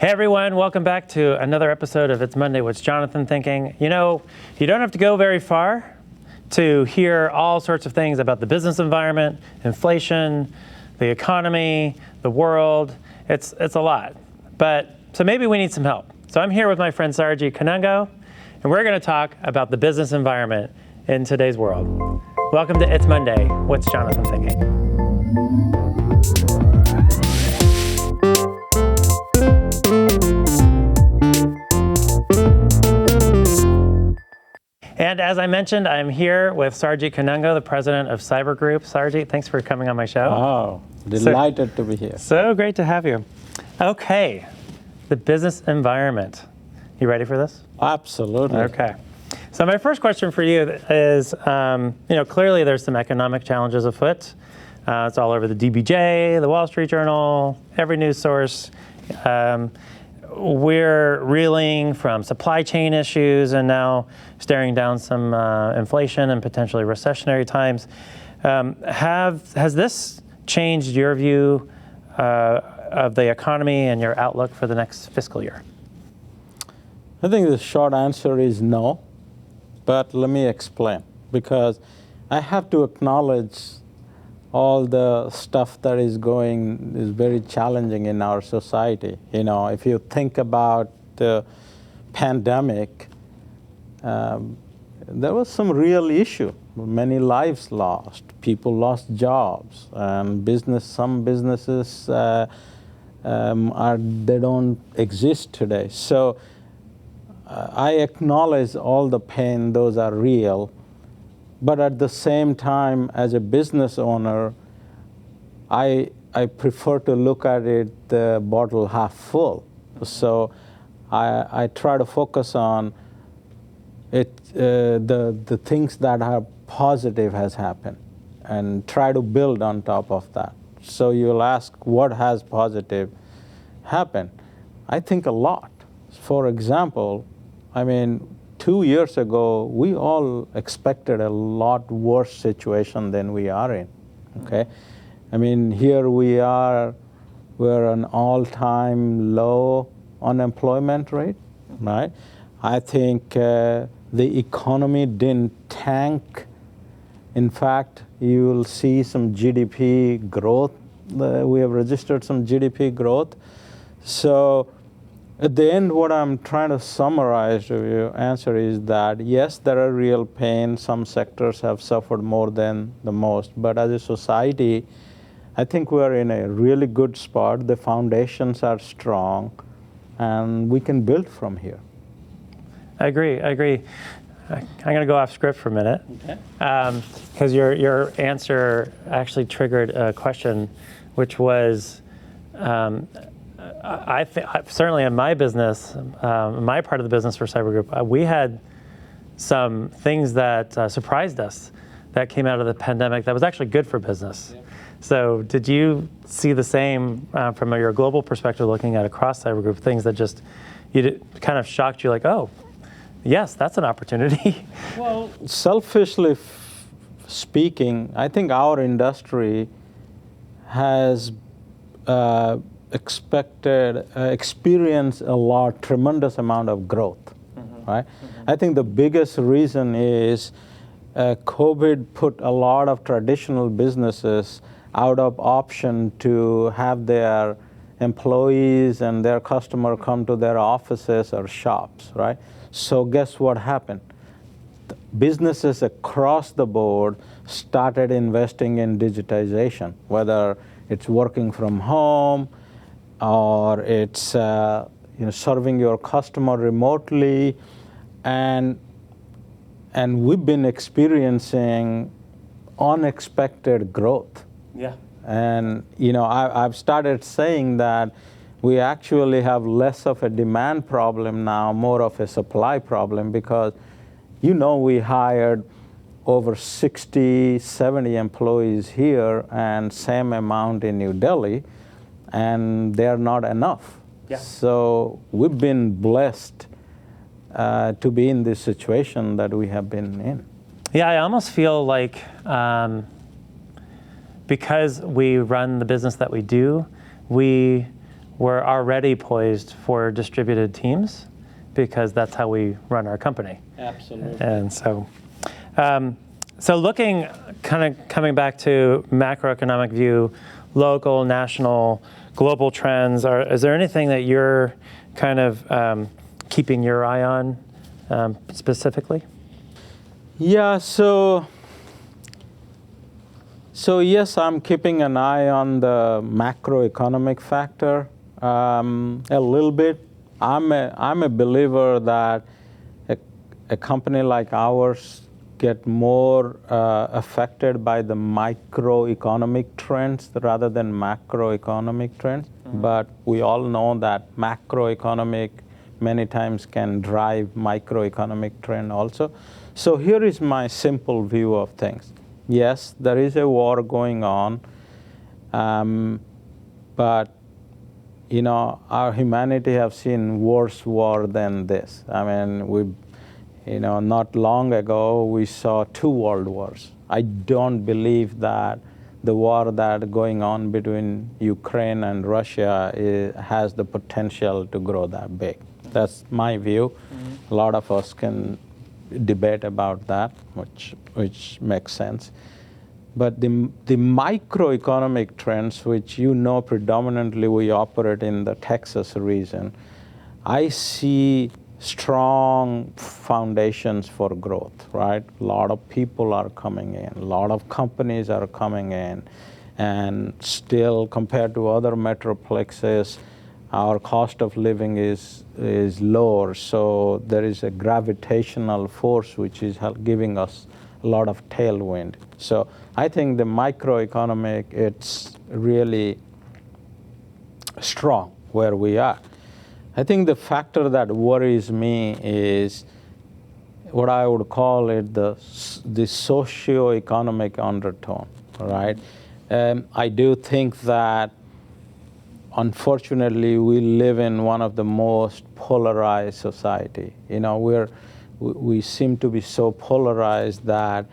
Hey everyone, welcome back to another episode of It's Monday, What's Jonathan Thinking? You know, you don't have to go very far to hear all sorts of things about the business environment, inflation, the economy, the world. It's a lot. So maybe we need some help. So I'm here with my friend Saurajit Kanungo, and we're going to talk about the business environment in today's world. Welcome to It's Monday, What's Jonathan Thinking? And as I mentioned, I'm here with Saurajit Kanungo, the president of Cyber Group. Saurajit, thanks for coming on my show. Oh, delighted to be here. So great to have you. Okay, the business environment. You ready for this? Absolutely. Okay. So my first question for you is, clearly there's some economic challenges afoot. It's all over the DBJ, the Wall Street Journal, every news source. We're reeling from supply chain issues and now staring down some inflation and potentially recessionary times. Has this changed your view of the economy and your outlook for the next fiscal year? I think the short answer is no, but let me explain, because I have to acknowledge all the stuff that is very challenging in our society. You know, if you think about the pandemic, there was some real issue. Many lives lost, people lost jobs, and some businesses they don't exist today. So I acknowledge all the pain; those are real. But at the same time, as a business owner, I prefer to look at it the bottle half full. So I try to focus on it, the things that are positive has happened, and try to build on top of that. So you'll ask, what has positive happened? I think a lot. For example, 2 years ago, we all expected a lot worse situation than we are in, okay? Here we are, we're an all-time low unemployment rate, right? I think the economy didn't tank. In fact, you will see some GDP growth. We have registered some GDP growth. So at the end, what I'm trying to summarize to your answer is that, yes, there are real pain. Some sectors have suffered more than the most. But as a society, I think we're in a really good spot. The foundations are strong, and we can build from here. I agree. I'm going to go off script for a minute. Okay. Because your answer actually triggered a question, which was, I think certainly in my business, my part of the business for Cyber Group, we had some things that surprised us that came out of the pandemic that was actually good for business. Yeah. So did you see the same from your global perspective, looking at across Cyber Group, things that just kind of shocked you, like, oh, yes, that's an opportunity? Well, selfishly speaking, I think our industry has experience a tremendous amount of growth, right? Mm-hmm. I think the biggest reason is COVID put a lot of traditional businesses out of option to have their employees and their customer come to their offices or shops, right? So guess what happened? Businesses across the board started investing in digitization, whether it's working from home, or it's serving your customer remotely, and we've been experiencing unexpected growth. Yeah. And I've started saying that we actually have less of a demand problem now, more of a supply problem, because we hired over 60, 70 employees here and same amount in New Delhi, and they're not enough. Yeah. So we've been blessed to be in this situation that we have been in. Yeah, I almost feel like because we run the business that we do, we we're already poised for distributed teams because that's how we run our company. Absolutely. And so, so looking, kind of coming back to macroeconomic view, local, national, global trends, is there anything that you're kind of keeping your eye on specifically? Yeah, so yes, I'm keeping an eye on the macroeconomic factor a little bit. I'm a believer that a company like ours get more affected by the microeconomic trends rather than macroeconomic trends. Mm-hmm. But we all know that macroeconomic many times can drive microeconomic trend also. So here is my simple view of things. Yes, there is a war going on, but our humanity have seen worse war than this. I mean, not long ago we saw 2 world wars. I don't believe that the war that going on between Ukraine and Russia has the potential to grow that big. That's my view. Mm-hmm. A lot of us can debate about that, which makes sense. But the microeconomic trends, which predominantly we operate in the Texas region, I see strong foundations for growth, right? A lot of people are coming in, a lot of companies are coming in, and still compared to other metroplexes, our cost of living is lower, so there is a gravitational force which is giving us a lot of tailwind. So I think the microeconomic, it's really strong where we are. I think the factor that worries me is what I would call it the socio-economic undertone, right? I do think that unfortunately we live in one of the most polarized society. We seem to be so polarized that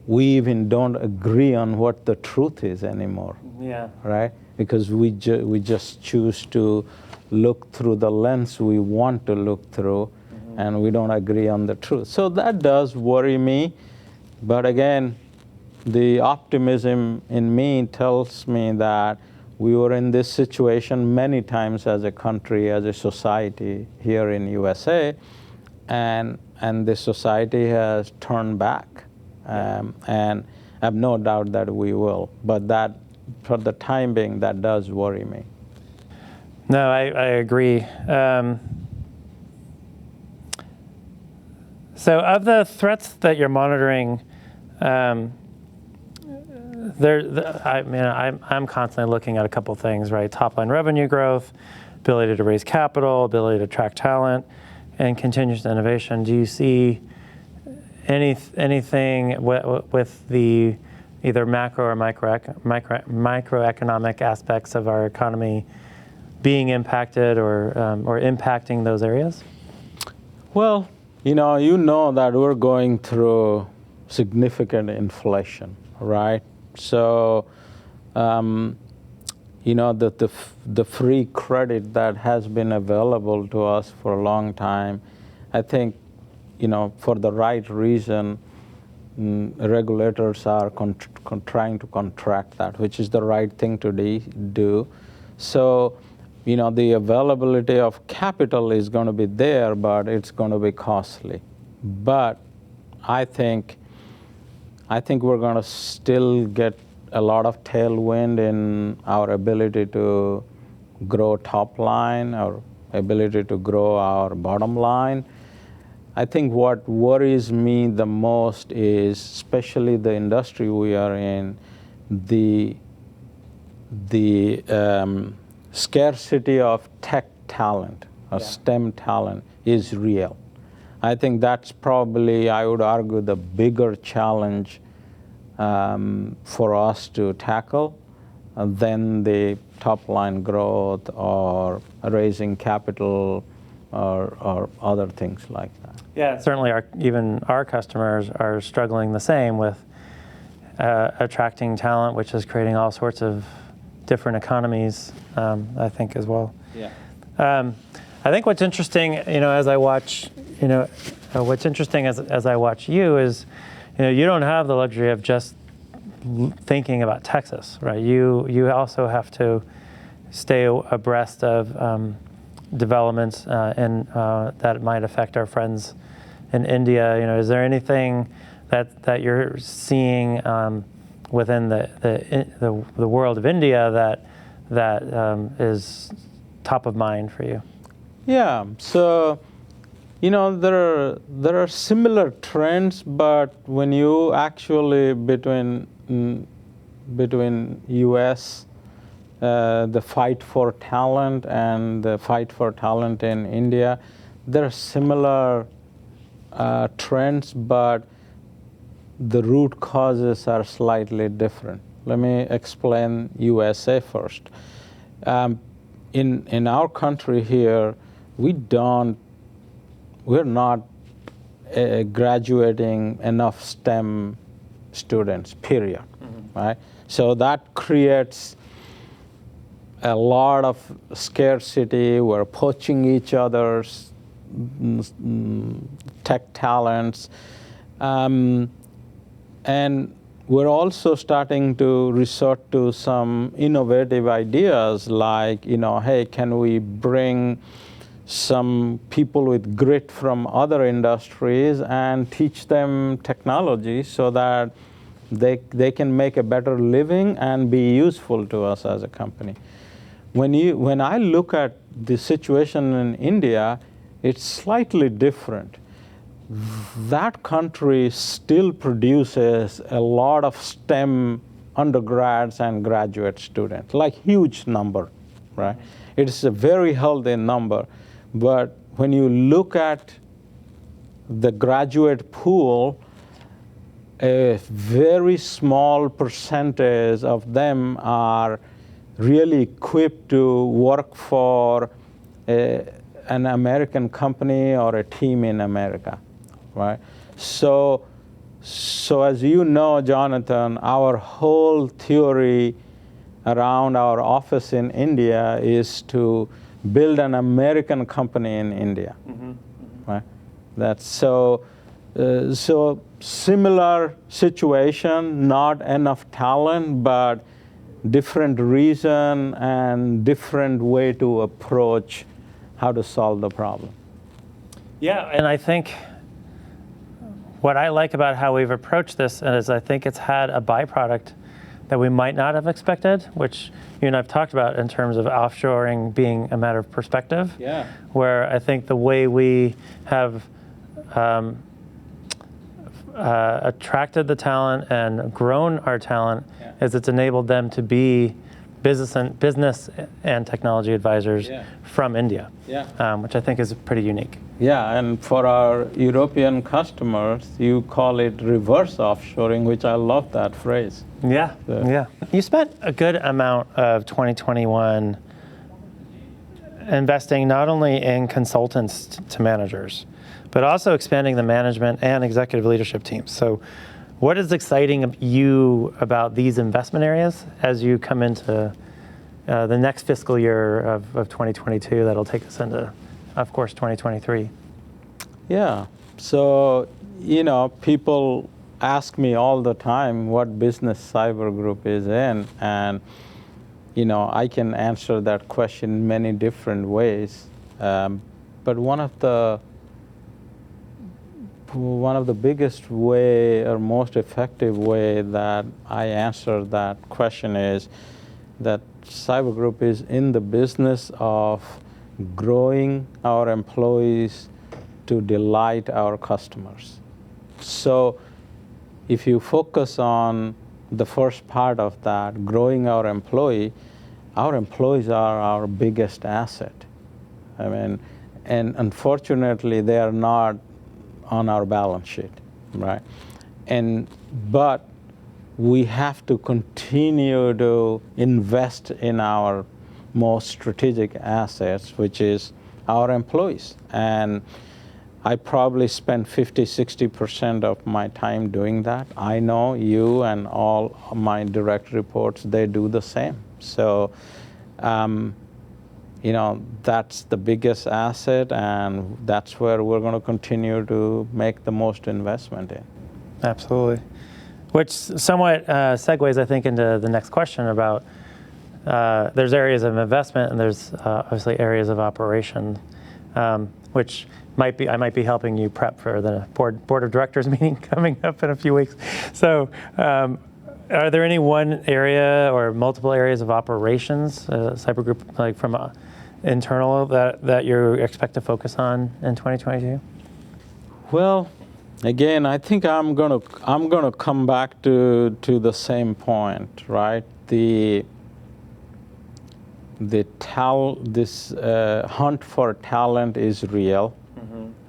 we even don't agree on what the truth is anymore. Yeah. Right? Because we just choose to look through the lens we want to look through, mm-hmm. and we don't agree on the truth. So that does worry me. But again, the optimism in me tells me that we were in this situation many times as a country, as a society here in USA, and the society has turned back. And I have no doubt that we will. But that, for the time being, that does worry me. No, I agree. So of the threats that you're monitoring, I'm constantly looking at a couple things, right? Top line revenue growth, ability to raise capital, ability to attract talent, and continuous innovation. Do you see anything with the either macro or microeconomic aspects of our economy being impacted or impacting those areas? Well, you know that we're going through significant inflation, right? So, the free credit that has been available to us for a long time, I think, for the right reason, regulators are trying to contract that, which is the right thing to do. So, the availability of capital is going to be there, but it's going to be costly. But I think we're going to still get a lot of tailwind in our ability to grow top line, our ability to grow our bottom line. I think what worries me the most is, especially the industry we are in, the scarcity of tech talent, or STEM talent, is real. I think that's probably, I would argue, the bigger challenge for us to tackle than the top line growth or raising capital or other things like that. Yeah, certainly even our customers are struggling the same with attracting talent, which is creating all sorts of different economies, I think, as well. Yeah. I think what's interesting, as I watch, what's interesting as I watch you is, you don't have the luxury of just thinking about Texas, right? You also have to stay abreast of developments that might affect our friends in India. Is there anything that you're seeing within the world of India that is top of mind for you? Yeah. So, there are similar trends, but when you actually between U.S. The fight for talent and the fight for talent in India, there are similar trends, but the root causes are slightly different. Let me explain USA first. In our country here, we're not graduating enough STEM students, period. Mm-hmm. Right? So that creates a lot of scarcity. We're poaching each other's tech talents. And we're also starting to resort to some innovative ideas like, hey, can we bring some people with grit from other industries and teach them technology so that they can make a better living and be useful to us as a company. When I look at the situation in India, it's slightly different. That country still produces a lot of STEM undergrads and graduate students, like huge number, right? It's a very healthy number. But when you look at the graduate pool, a very small percentage of them are really equipped to work for an American company or a team in America, right? So as you know, Jonathan, our whole theory around our office in India is to build an American company in India, mm-hmm. Mm-hmm. Right? That's so similar situation, not enough talent, but different reason and different way to approach how to solve the problem. Yeah, and I think what I like about how we've approached this is I think it's had a byproduct that we might not have expected, which you and I've talked about in terms of offshoring being a matter of perspective. Yeah. Where I think the way we have attracted the talent and grown our talent is it's enabled them to be business and technology advisors from India, which I think is pretty unique. Yeah, and for our European customers, you call it reverse offshoring, which I love that phrase. Yeah, So. Yeah. You spent a good amount of 2021 investing not only in consultants to managers, but also expanding the management and executive leadership teams. So what is exciting you about these investment areas as you come into the next fiscal year of 2022 that'll take us into, of course, 2023? Yeah, so, people ask me all the time what business Cyber Group is in, and, I can answer that question many different ways. But one of the biggest way or most effective way that I answer that question is that Cyber Group is in the business of growing our employees to delight our customers. So if you focus on the first part of that, growing our employees are our biggest asset. I mean, and unfortunately, they are not on our balance sheet, right? But we have to continue to invest in our most strategic assets, which is our employees. And I probably spend 50-60% of my time doing that. I know you and all my direct reports, they do the same. So, that's the biggest asset, and that's where we're going to continue to make the most investment in. Absolutely. Which somewhat segues, I think, into the next question about there's areas of investment and there's obviously areas of operation, which I might be helping you prep for the board of directors meeting coming up in a few weeks. So, are there any one area or multiple areas of operations, Cyber Group, like from internal, that you expect to focus on in 2022? Well, again, I think I'm gonna come back to the same point, right? This hunt for talent is real,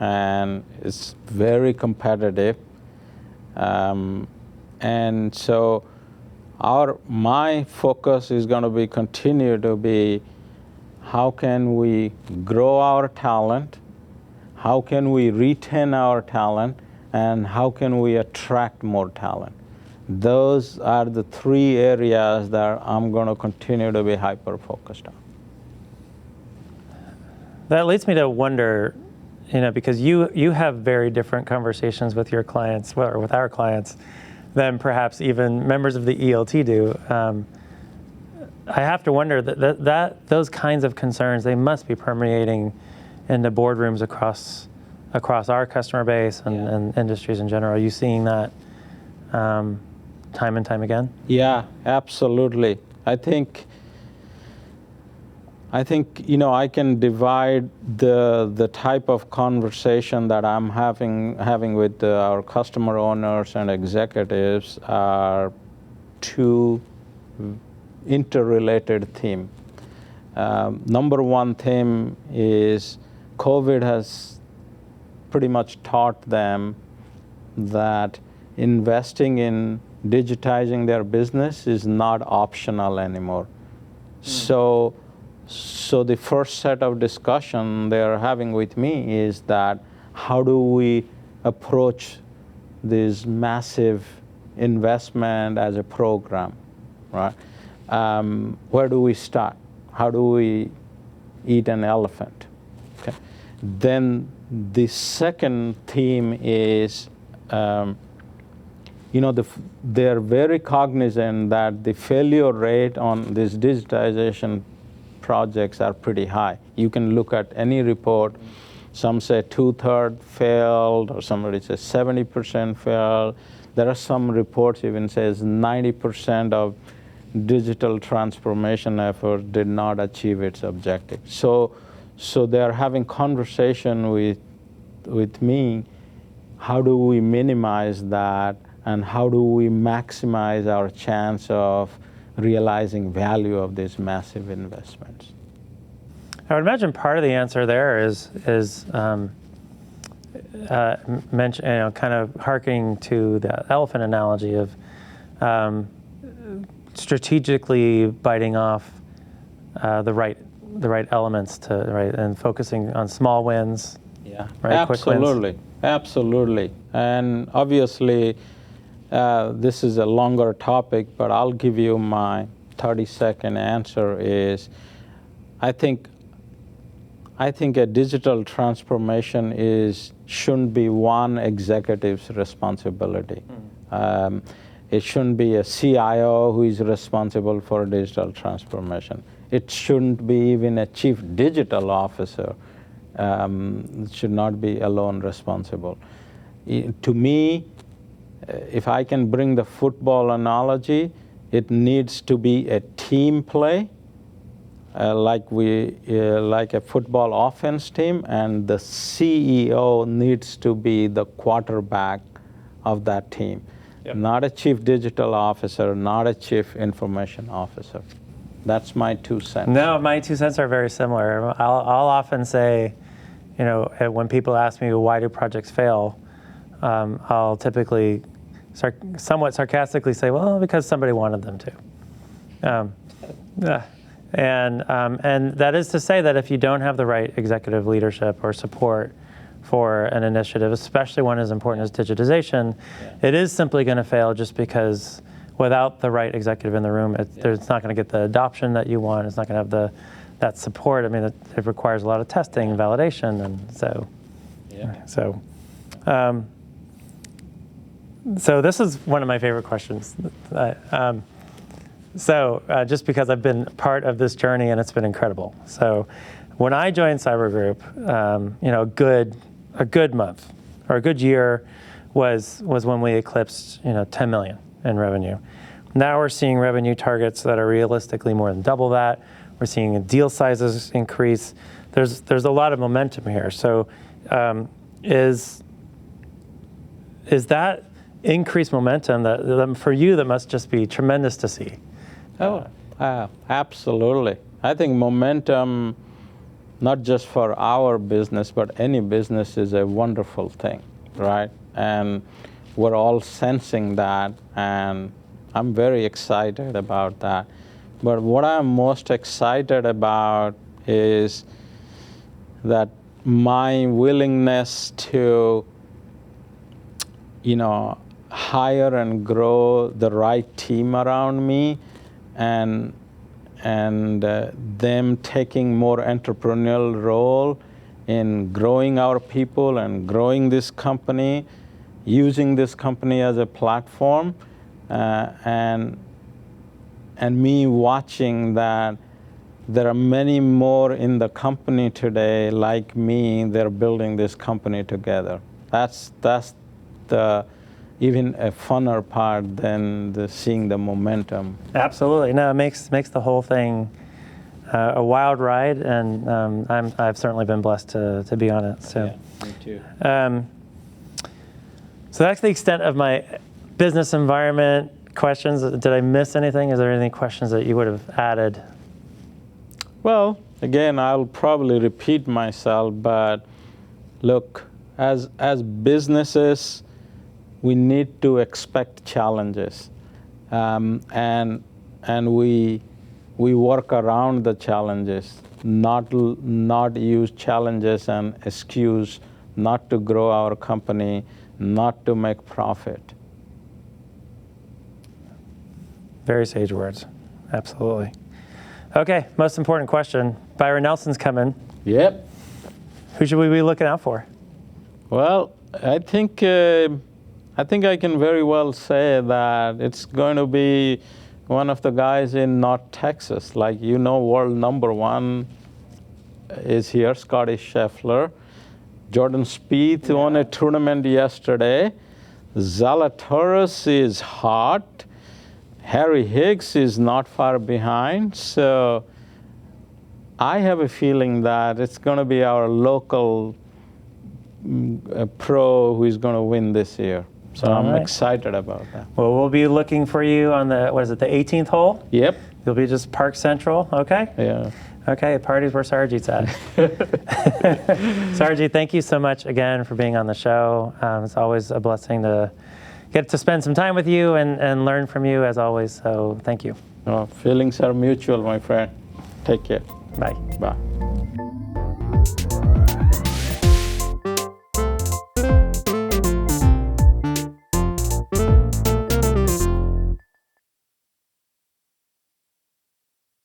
and it's very competitive, and so my focus is going to continue to be how can we grow our talent, how can we retain our talent, and how can we attract more talent. Those are the three areas that I'm going to continue to be hyper-focused on. That leads me to wonder, because you have very different conversations with your clients, or with our clients, than perhaps even members of the ELT do. I have to wonder that those kinds of concerns, they must be permeating into boardrooms across our customer base and industries in general. Are you seeing that time and time again? Yeah, absolutely. I think I can divide the type of conversation that I'm having with our customer owners and executives are two interrelated themes. Number one theme is COVID has pretty much taught them that investing in digitizing their business is not optional anymore. So the first set of discussion they're having with me is that how do we approach this massive investment as a program, right? Where do we start? How do we eat an elephant? Okay. Then the second theme is, they're very cognizant that the failure rate on these digitization projects are pretty high. You can look at any report. Some say 2/3 failed, or somebody says 70% failed. There are some reports even says 90% of digital transformation efforts did not achieve its objective. So they're having conversation with me. How do we minimize that, and how do we maximize our chance of realizing value of these massive investments? I would imagine part of the answer there is kind of harking to the elephant analogy of strategically biting off the right elements and focusing on small wins. Yeah, right? Absolutely, absolutely. And obviously, this is a longer topic, but I'll give you my 30-second answer is, I think a digital transformation shouldn't be one executive's responsibility. It shouldn't be a CIO who is responsible for digital transformation. It shouldn't be even a chief digital officer. Should not be alone responsible. To me, if I can bring the football analogy, it needs to be a team play, like a football offense team, and the CEO needs to be the quarterback of that team. Yep. Not a chief digital officer, not a chief information officer. That's my 2 cents. No, my 2 cents are very similar. I'll often say, when people ask me why do projects fail, I'll typically somewhat sarcastically say, well, because somebody wanted them to. And that is to say that if you don't have the right executive leadership or support for an initiative, especially one as important as digitization, it is simply going to fail just because without the right executive in the room, it's not going to get the adoption that you want. It's not going to have that support. I mean, it requires a lot of testing and validation, and so. Yeah. So this is one of my favorite questions. Just because I've been part of this journey and it's been incredible. So when I joined Cyber Group, a good month or a good year was when we eclipsed 10 million in revenue. Now we're seeing revenue targets that are realistically more than double that. We're seeing deal sizes increase. There's a lot of momentum here. So is that increased momentum that for you that must just be tremendous to see? Absolutely. I think momentum, not just for our business, but any business, is a wonderful thing, right? And we're all sensing that, and I'm very excited about that. But what I'm most excited about is that my willingness to, hire and grow the right team around me, and them taking more entrepreneurial role in growing our people and growing this company, using this company as a platform, and me watching that there are many more in the company today like me. They're building this company together. That's the even a funner part than seeing the momentum. Absolutely. No, it makes the whole thing a wild ride, and I've certainly been blessed to be on it. So. Yeah, me too. So that's the extent of my business environment questions. Did I miss anything? Is there any questions that you would have added? Well, again, I'll probably repeat myself, but look, as businesses, we need to expect challenges, and we work around the challenges, not use challenges and excuse not to grow our company, not to make profit. Very sage words. Absolutely. Okay, most important question. Byron Nelson's coming. Yep. Who should we be looking out for? Well, I think I can very well say that it's going to be one of the guys in North Texas. Like, world number one is here, Scotty Scheffler. Jordan Spieth won a tournament yesterday. Zalatoris is hot. Harry Higgs is not far behind. So I have a feeling that it's going to be our local pro who is going to win this year. So I'm excited about that. Well, we'll be looking for you on the 18th hole? Yep. You'll be just Park Central, okay? Yeah. Okay, party's where Saurajit's at. Saurajit, thank you so much again for being on the show. It's always a blessing to get to spend some time with you and learn from you as always, so thank you. Oh, feelings are mutual, my friend. Take care. Bye. Bye.